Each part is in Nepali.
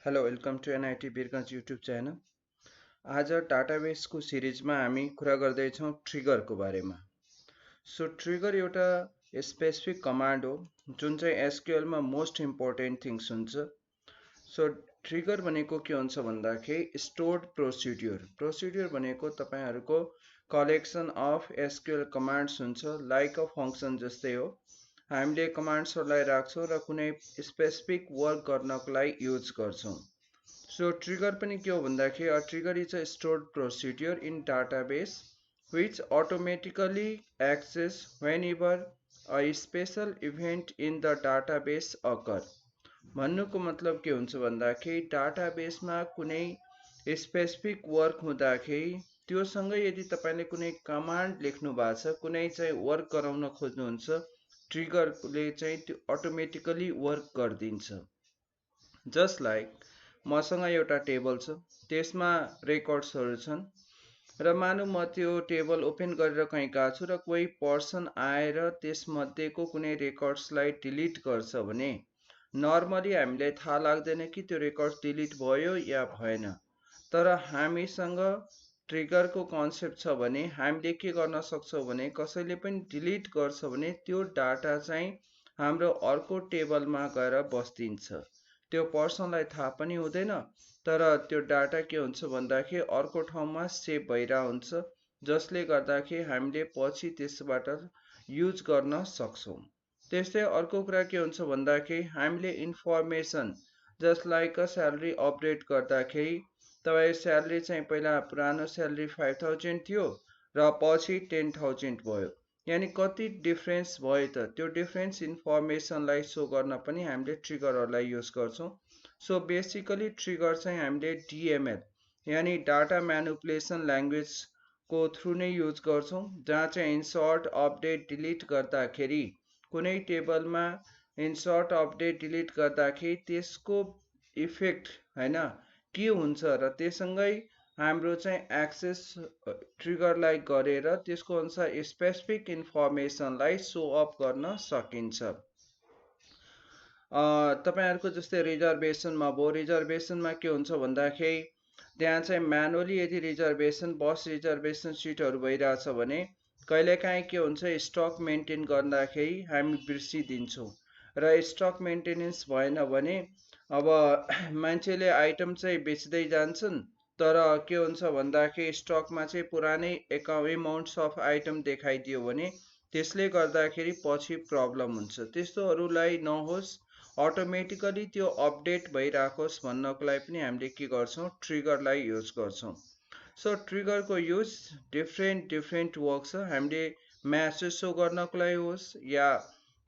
Hello welcome to NIT Birgunj YouTube channel. आज डाटाबेसको सिरिजमा हामी कुरा गर्दैछौँ ट्रिगरको बारेमा। सो ट्रिगर एउटा स्पेसिफिक कमान्ड हो जुन चाहिँ एसक्युएलमा मोस्ट इम्पोर्टेन्ट थिङ्स हुन्छ। सो ट्रिगर भनेको के हुन्छ भन्दाखेरि स्टोर्ड प्रोसिड्युर भनेको तपाईहरूको कलेक्सन अफ एसक्युएल कमान्ड्स हुन्छ, लाइक अ फङ्सन जस्तै हो। हामीले कमान्ड्सहरूलाई राख्छौँ र कुनै स्पेसिफिक वर्क गर्नको लागि युज गर्छौँ। So trigger पनि के हो भन्दाखेरि a trigger is a stored procedure in database which automatically access whenever a special event in the database occur। भन्नुको मतलब के हुन्छ भन्दाखेरि डाटाबेसमा कुनै स्पेसिफिक वर्क हुँदाखेरि त्योसँगै यदि तपाईले कुनै कमान्ड लेख्नु भएको छ, कुनै चाहिँ वर्क गराउन खोज्नुहुन्छ, ट्रिगरले चाहिँ त्यो अटोमेटिकली वर्क गरिदिन्छ। जस्ट लाइक मसँग एउटा टेबल छ, त्यसमा रेकर्ड्सहरू छन् र मानौ म त्यो टेबल ओपन गरेर कहीँ गएको छु र कोही पर्सन आएर त्यसमध्येको कुनै रेकर्ड्सलाई डिलिट गर्छ भने नर्मली हामीलाई थाहा लाग्दैन कि त्यो रेकर्ड डिलिट भयो या भएन। तर हामीसँग ट्रिगरको कन्सेप्ट छ भने हामीले के गर्न सक्छौँ भने कसैले पनि डिलिट गर्छ भने त्यो डाटा चाहिँ हाम्रो अर्को टेबलमा गएर बस्दिन्छ। त्यो पर्सनलाई थाहा पनि हुँदैन, तर त्यो डाटा के हुन्छ भन्दाखेरि अर्को ठाउँमा सेभ भइरहेको हुन्छ, जसले गर्दाखेरि हामीले पछि त्यसबाट युज गर्न सक्छौँ। त्यस्तै अर्को कुरा के हुन्छ भन्दाखेरि हामीले information just like a salary update गर्दाखेरि तपाईँ स्यालेरी चाहिँ पहिला पुरानो स्यालेरी 5000 थियो र पछि 10000 भयो, यानी कति डिफरेन्स भयो त, त्यो डिफरेन्स इन्फर्मेसनलाई सो गर्न पनि हामीले ट्रिगरहरूलाई युज गर्छौँ। सो बेसिकली ट्रिगर चाहिँ हामीले डिएमएल यानी डाटा म्यानिपुलेसन ल्याङ्ग्वेजको थ्रु नै युज गर्छौँ, जहाँ चाहिँ इन्सर्ट अपडेट डिलिट गर्दाखेरि कुनै टेबलमा इन्सर्ट अपडेट डिलिट गर्दाखेरि त्यसको इफेक्ट हैन के हुन्छ र त्यससँगै हाम्रो चाहिँ एक्सेस ट्रिगरलाई गरेर त्यसको अनुसार स्पेसिफिक इन्फर्मेसनलाई सो अप गर्न सकिन्छ। तपाईहरुको जस्तै रिजर्भेसनमा भयो, रिजर्भेसनमा के हुन्छ भन्दाखेरि त्यहाँ चाहिँ म्यानुअली यदि रिजर्भेसन बस रिजर्भेसन सिटहरू भइरहेछ भने कहिलेकाहीँ के हुन्छ स्टक मेन्टेन गर्दाखेरि हामी बिर्सिदिन्छौँ र स्टक मेन्टेनेन्स भएन भने अब मान्छेले आइटम चाहिँ बेच्दै जान्छन्, तर के हुन्छ भन्दाखेरि स्टकमा चाहिँ पुरानै एमाउन्ट्स अफ आइटम देखाइदियो भने त्यसले गर्दाखेरि पछि प्रब्लम हुन्छ। त्यस्तोहरूलाई नहोस्, अटोमेटिकली त्यो अपडेट भइराखोस् भन्नको लागि पनि हामीले के गर्छौँ ट्रिगरलाई युज गर्छौँ। सो ट्रिगरको युज डिफ्रेन्ट वर्क छ। हामीले म्यासेज सो गर्नको लागि होस् या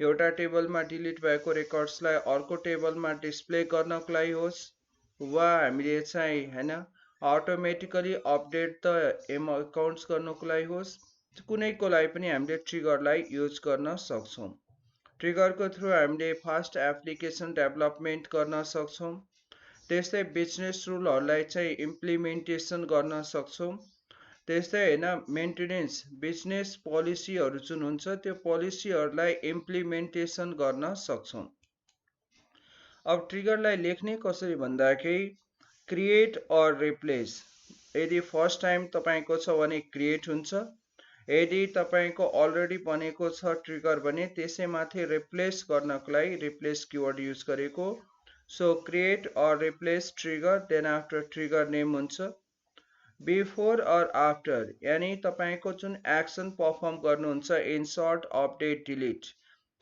एउटा टेबलमा डिलिट भएको रेकर्ड्सलाई अर्को टेबलमा डिस्प्ले गर्नको लागि होस्, वा हामीले चाहिँ हैन अटोमेटिकली अपडेट द अकाउन्ट्स गर्नको लागि होस्, कुनैको लागि पनि हामीले ट्रिगरलाई युज गर्न सक्छौँ। ट्रिगरको थ्रु हामीले फास्ट एप्लिकेसन डेभलपमेन्ट गर्न सक्छौँ। त्यस्तै बिजनेस रुलहरूलाई चाहिँ इम्प्लिमेन्टेसन गर्न सक्छौँ। त्यस्तै हैन मेन्टेनेन्स बिजनेस पोलिसीहरू जुन हुन्छ त्यो पोलिसीहरूलाई इम्प्लिमेन्टेसन गर्न सक्छौँ। अब ट्रिगरलाई लेख्ने कसरी भन्दाखेरि क्रिएट अर रिप्लेस, यदि फर्स्ट टाइम तपाईको छ भने क्रिएट हुन्छ, यदि तपाईको अलरेडी बनेको छ ट्रिगर भने त्यसैमाथि रिप्लेस गर्नको लागि रिप्लेस किवर्ड युज गरेको। So create or replace trigger, then after trigger name हुन्छ। बिफोर अर आफ्टर यानी तपाईको जुन एक्सन परफर्म गर्नुहुन्छ इन्सर्ट अपडेट डिलिट,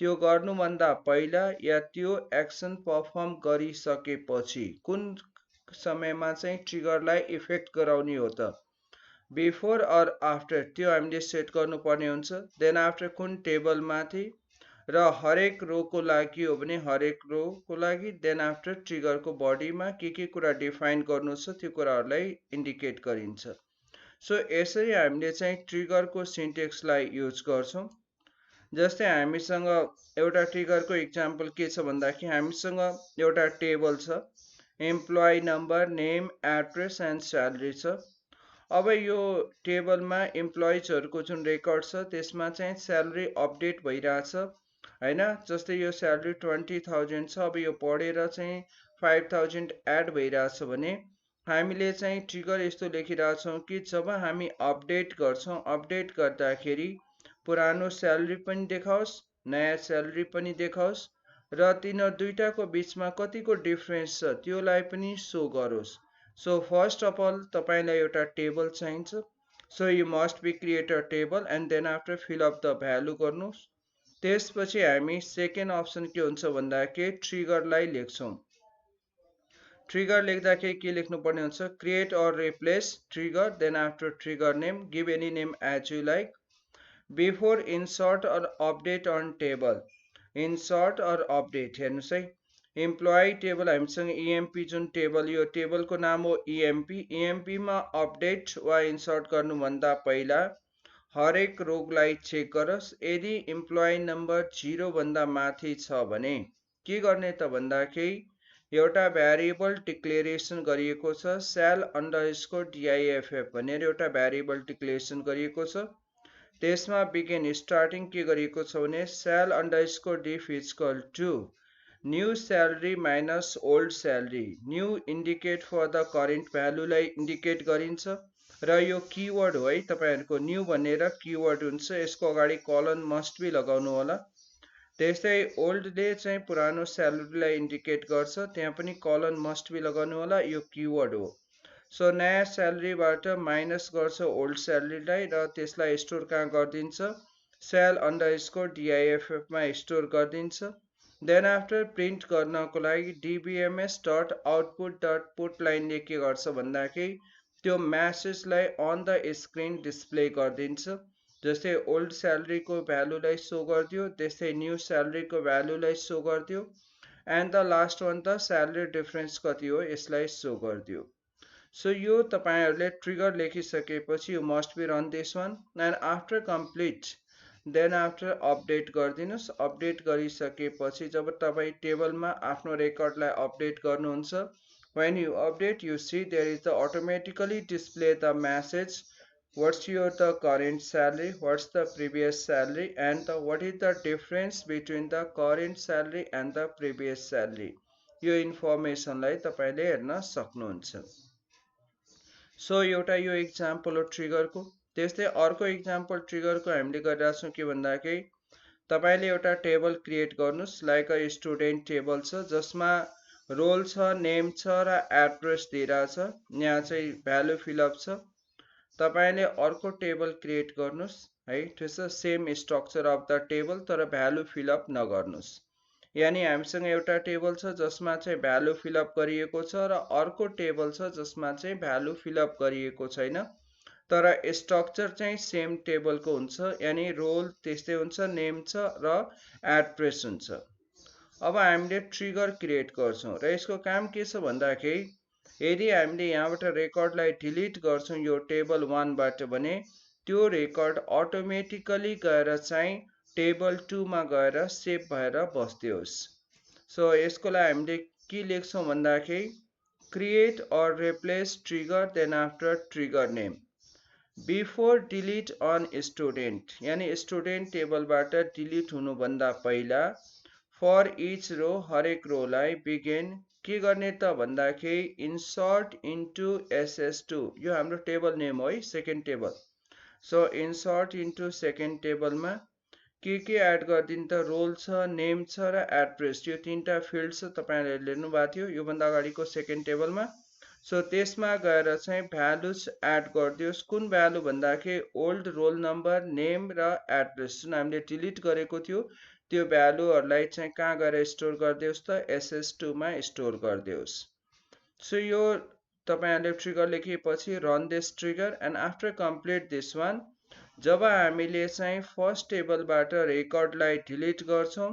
त्यो गर्नुभन्दा पहिला या त्यो एक्सन परफर्म गरिसकेपछि कुन समयमा चाहिँ ट्रिगरलाई इफेक्ट गराउने हो त, बिफोर अर आफ्टर त्यो हामीले सेट गर्नुपर्ने हुन्छ। देन आफ्टर कुन टेबल माथि र हरेक रोको लागि हो भने हरेक रोको लागि, देन आफ्टर ट्रिगरको बडीमा के कुरा डिफाइन गर्नु छ त्यो कुराहरूलाई इन्डिकेट गरिन्छ। सो यसरी हामीले चाहिँ ट्रिगरको सिन्टेक्सलाई युज गर्छौँ। जस्तै हामीसँग एउटा ट्रिगरको इक्जाम्पल के छ भन्दाखेरि हामीसँग एउटा टेबल छ, employee number, name, address and salary छ। अब यो टेबलमा इम्प्लोइजहरूको जुन रेकर्ड छ त्यसमा चाहिँ स्यालेरी अपडेट भइरहेछ हैन। जस्तै यो स्यालेरी 20,000 छ, अब यो बढेर चाहिँ 5,000 एड भइरहेछ भने हामीले चाहिँ ट्रिगर यस्तो लेखिरहेछौँ कि जब हामी अपडेट गर्छौँ, अपडेट गर्दाखेरि पुरानो स्यालेरी पनि देखाओस्, नयाँ स्यालेरी पनि देखाओस् र तिनीहरू दुईटाको बिचमा कतिको डिफरेन्स छ त्योलाई पनि सो गरोस्। सो फर्स्ट अफ अल तपाईँलाई एउटा टेबल चाहिन्छ। So you must be create a table and then after fill up the value गर्नुहोस्। त्यसपछि हामी सेकेन्ड अप्सन के हुन्छ भन्दाखेरि ट्रिगरलाई लेख्छौँ। ट्रिगर लेख्दाखेरि के लेख्नुपर्ने हुन्छ, create or replace trigger, then after trigger name give any name as you like, before insert or update on table. Insert or update हेर्नुहोस् है, इम्प्लोइ टेबल हामीसँग इएमपी जुन टेबल, यो टेबलको नाम हो इएमपी। इएमपीमा अपडेट वा इन्सर्ट गर्नुभन्दा पहिला हरेक रोगलाई चेक गरोस्। यदि इम्प्लोइ नम्बर 0 भन्दा माथि छ भने के गर्ने त भन्दाखेरि एउटा भ्यारिएबल डिक्लेरेसन गरिएको छ, सेल अन्डरस्कोर डिआइएफएफ भनेर एउटा भ्यारिएबल डिक्लेरेसन गरिएको छ। त्यसमा बिगिन स्टार्टिङ के गरिएको छ भने cell underscore diff is equal to new salary minus old salary. New indicate for the current भ्यालुलाई इन्डिकेट गरिन्छ र यो किवर्ड हो है, तपाईहरुको न्यू भनेर किवर्ड हुन्छ, यसको अगाडि कलन मस्ट बी लगाउनु होला। त्यस्तै ओल्डले चाहिँ पुरानो स्यालेरीलाई इन्डिकेट गर्छ, त्यहाँ पनि कलन मस्ट बी लगाउनु होला, यो किवर्ड हो। सो नयाँ स्यालेरीबाट माइनस गर्छ ओल्ड स्यालेरीलाई र त्यसलाई स्टोर कहाँ गरिदिन्छ, सेल अन्डरस्कोर डिआइएफएफमा स्टोर गरिदिन्छ। देन आफ्टर प्रिन्ट गर्नको लागि DBMS dot output dot put लाइनले के गर्छ भन्दाखेरि त्यो म्यासेजलाई अन द स्क्रिन डिस्प्ले गरिदिन्छ। जस्तै ओल्ड स्यालेरीको भ्यालुलाई सो गरिदियो, त्यस्तै न्यू स्यालेरीको भ्यालुलाई सो गरिदियो, एन्ड द लास्ट वान त स्यालेरी डिफरेन्स कति हो यसलाई सो गरिदियो। सो यो तपाईहरुले ट्रिगर लेखिसकेपछि you must be run this one and after complete then after update गरिदिनुस्। अपडेट गरिसकेपछि जब तपाई टेबलमा आफ्नो रेकर्डलाई अपडेट गर्नुहुन्छ, when you update you see there is the automatically display the message what's your the current salary, what's the previous salary, and what is the difference between the current salary and the previous salary। यो इन्फर्मेसनलाई तपाईले हेर्न सक्नुहुन्छ। सो एउटा यो एक्जाम्पल हो ट्रिगरको। त्यस्तै अर्को एक्जाम्पल ट्रिगरको हामीले गरिरहेछौँ के भन्दाखेरि तपाईले एउटा टेबल क्रिएट गर्नुस्, लाइक अ स्टुडेन्ट टेबल छ जसमा रोल छ, नेम छ र एड्रेस दिइरहेछ, यहाँ चाहिँ भ्यालु फिलअप छ। तपाईले अर्को टेबल क्रिएट गर्नुस् है, ठिक छ, same structure of the table तर भ्यालु फिलअप नगर्नुस्। यानी हामीसँग एउटा टेबल छ जसमा चाहिँ भ्यालु फिलअप गरिएको छ र अर्को टेबल छ जसमा चाहिँ भ्यालु फिलअप गरिएको छैन तर स्ट्रक्चर चाहिँ सेम टेबलको हुन्छ, यानी रोल त्यस्तै हुन्छ, नेम छ र एड्रेस हुन्छ। अब हामीले ट्रिगर क्रिएट गर्छौं र यसको काम के छ भन्दाखेरि यदि हामीले यहाँबाट रेकर्डलाई डिलिट गर्छौं यो टेबल 1 बाट भने त्यो रेकर्ड अटोमेटिकली गएर चाहिँ टेबल 2 मा गएर सेभ भएर बस्दियोस्। सो यसको लागि हामीले के लेख्छौं भन्दाखेरि create or replace trigger then after trigger name before delete on student, यानी स्टुडेन्ट टेबलबाट डिलिट हुनुभन्दा पहिला फर इच रो हरेक रोलाई बिगिन के गर्ने त भन्दाखेरि इन्सर्ट इन्टु SS2, यो हाम्रो टेबल नेम हो है, second table. So insert into second टेबलमा के एड गरिदिनु त रोल छ, नेम छ र एड्रेस, यो तीनटा फिल्ड छ तपाईहरुले लिनु भएको थियो यो भन्दा अगाडिको सेकेन्ड टेबलमा। सो त्यसमा गएर चाहिँ भ्यालुज एड गरिदियोस्। कुन भ्यालु भन्दाखेरि ओल्ड रोल नम्बर, नेम र एड्रेस जुन हामीले डिलिट गरेको थियो त्यो भ्यालुहरुलाई चाहिँ कहाँ गएर स्टोर गरिदियोस् त SS2 मा स्टोर गरिदियोस्। सो यो तपाईहरुले ट्रिगर लेखेपछि run this trigger and after complete this one जब हामीले चाहिँ फर्स्ट टेबलबाट रेकर्डलाई डिलिट गर्छौं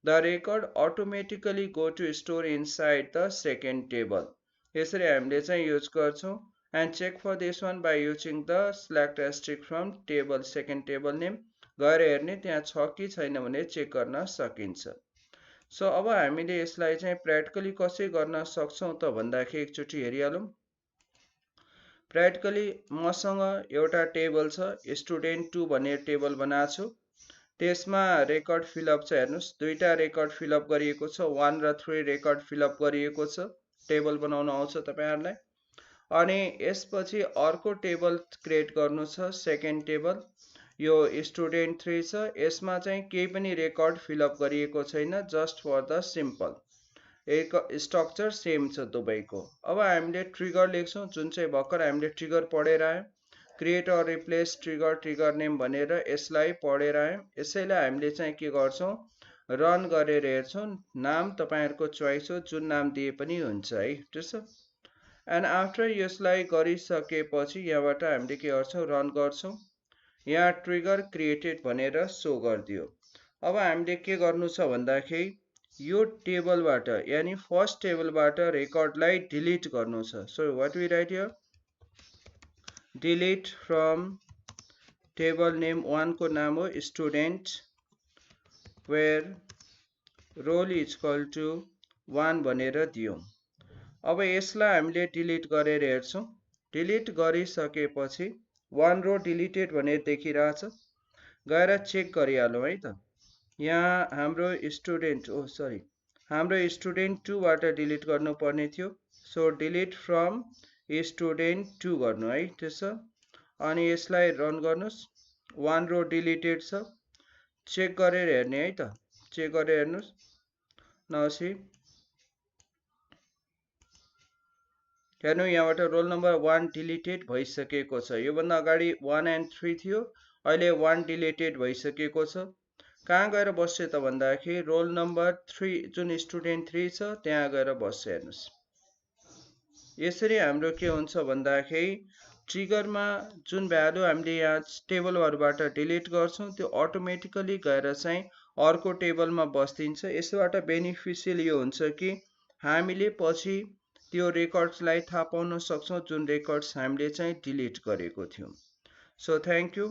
the record automatically go to store inside the second table. यसरी हामीले चाहिँ युज गर्छौं and check for this one by using the select asterisk from table second table name गएर हेर्ने त्यहाँ छ कि छैन भने चेक गर्न सकिन्छ। सो अब हामीले यसलाई चाहिँ प्र्याक्टिकली कसरी गर्न सक्छौं त भन्दाखेरि एकचोटी हेरिहालौं। प्र्याक्टिकली मसँग एउटा टेबल छ, स्टुडेन्ट 2 भन्ने टेबल बनाएको छु। त्यसमा रेकर्ड फिलअप छ हेर्नुस्, दुईटा रेकर्ड फिलअप गरिएको छ, 1 र 3 रेकर्ड फिलअप गरिएको छ। टेबल बनाउन आउँछ तपाईहरुलाई। अनि यसपछि अर्को टेबल क्रिएट गर्नु छ, सेकेन्ड टेबल। यो स्टुडेन्ट 3 छ, यसमा चाहिँ केही पनि रेकर्ड फिलअप गरिएको छैन, जस्ट फर द सिम्पल। एक स्ट्रक्चर सेम छ दुवैको। अब हामीले ट्रिगर लेख्छौं, जुन चाहिँ भर्खर हामीले ट्रिगर पढेर आयौं। Create or replace trigger, trigger name भनेर यसलाई पढेर आयौं। यसैलाई हामीले चाहिँ के गर्छौं, रन गरेर हेर्छौं। नाम तपाईहरुको चोइस हो, जुन नाम दिए पनि हुन्छ है, ठिक छ। एन्ड आफ्टर यसलाई गरिसकेपछि यहाँबाट हामीले के गर्छौं, रन गर्छौं। यहाँ ट्रिगर क्रिएटेड भनेर शो गर्दियो। अब हामीले के गर्नु छ भन्दाखेरि यो टेबलबाट, यानी फर्स्ट टेबलबाट रेकर्डलाई डिलिट गर्नु छ। So what we write here, delete from table name 1 को नाम हो student, where roll is equal to 1 भनेर दियौं। अब यसलाई हामीले डिलिट गरेर हेर्छौं। डिलिट गरिसकेपछि 1 रो डिलिटेड भनेर देखिरहेछ, गएर चेक गरिहालौं है त। यहाँ हाम्रो स्टुडेन्ट, हाम्रो स्टुडेन्ट 2 बाट डिलिट गर्नु पर्ने थियो। सो डिलिट फ्रम स्टुडेन्ट 2 गर्नु है, त्यसो। अनि यसलाई रन गर्नुस्। 1 रो डिलिटेड छ, चेक गरेर हेर्ने है त, चेक गरेर हेर्नुस्। नसी हेर्नु, यहाँबाट रोल नम्बर 1 डिलिटेड भइसकेको छ। यो भन्दा अगाडि 1 and 3 थियो, अहिले 1 डिलिटेड भइसकेको छ। कहाँ गएर बस्छ त भन्दाखेरि रोल नम्बर 3 जुन स्टुडेन्ट 3 छ त्यहाँ गएर बस्छ, हेर्नुस्। यसरी हाम्रो के हुन्छ भन्दाखेरि ट्रिगरमा जुन भ्यालु हामीले यहाँ टेबलहरुबाट डिलिट गर्छौं त्यो अटोमेटिकली गएर चाहिँ अर्को टेबलमा बस्दिन्छ। यसबाट बेनिफिशियल यो हुन्छ कि हामीले पछि त्यो रेकर्ड्सलाई थाहा पाउन सक्छौं जुन रेकर्ड्स हामीले चाहिँ डिलिट गरेको थियौं। So thank you.